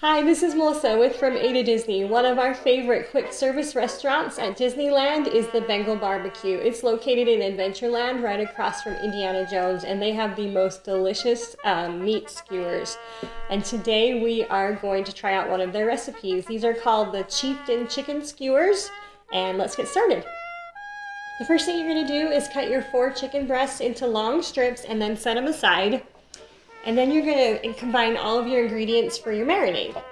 Hi, this is Melissa with From A to Disney. One of our favorite quick service restaurants at Disneyland is the Bengal Barbecue. It's located in Adventureland right across from Indiana Jones, and they have the most delicious meat skewers. And today we are going to try out one of their recipes. These are called the Chieftain Chicken Skewers, and let's get started. The first thing you're going to do is cut your 4 chicken breasts into long strips and then set them aside. And then you're going to combine all of your ingredients for your marinade.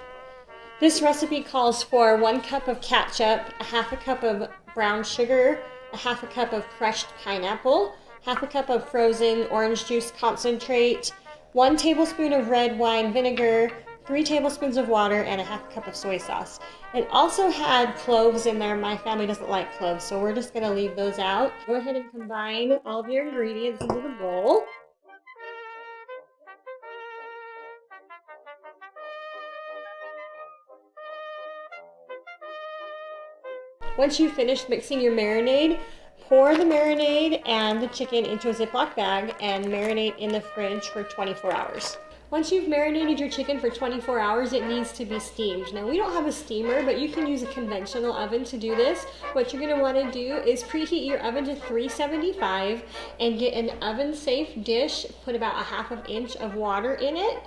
This recipe calls for 1 cup of ketchup, a half a cup of brown sugar, a half a cup of crushed pineapple, half a cup of frozen orange juice concentrate, 1 tablespoon of red wine vinegar, 3 tablespoons of water, and a half a cup of soy sauce. It also had cloves in there. My family doesn't like cloves, so we're just going to leave those out. Go ahead and combine all of your ingredients into the bowl. Once you've finished mixing your marinade, pour the marinade and the chicken into a Ziploc bag and marinate in the fridge for 24 hours. Once you've marinated your chicken for 24 hours, it needs to be steamed. Now, we don't have a steamer, but you can use a conventional oven to do this. What you're going to want to do is preheat your oven to 375 and get an oven-safe dish. Put about a half inch of water in it.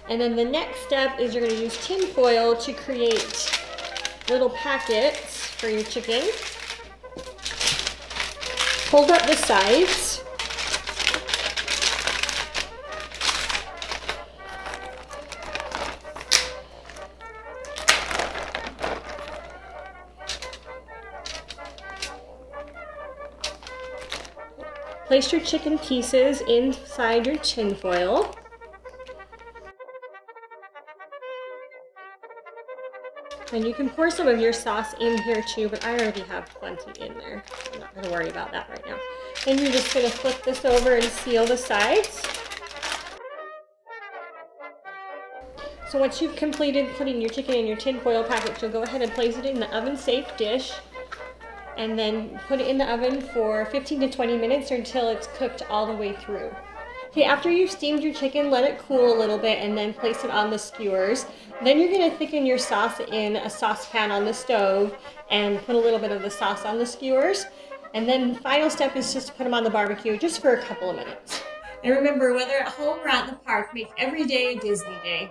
And then the next step is you're going to use tin foil to create little packets for your chicken. Hold up the sides. Place your chicken pieces inside your tin foil. And you can pour some of your sauce in here too, but I already have plenty in there. I'm not going to worry about that right now. Then you're just going to flip this over and seal the sides. So once you've completed putting your chicken in your tin foil package, you'll go ahead and place it in the oven-safe dish and then put it in the oven for 15 to 20 minutes or until it's cooked all the way through. Okay, after you've steamed your chicken, let it cool a little bit and then place it on the skewers. Then you're going to thicken your sauce in a saucepan on the stove and put a little bit of the sauce on the skewers. And then the final step is just to put them on the barbecue just for a couple of minutes. And remember, whether at home or at the park, make every day a Disney day.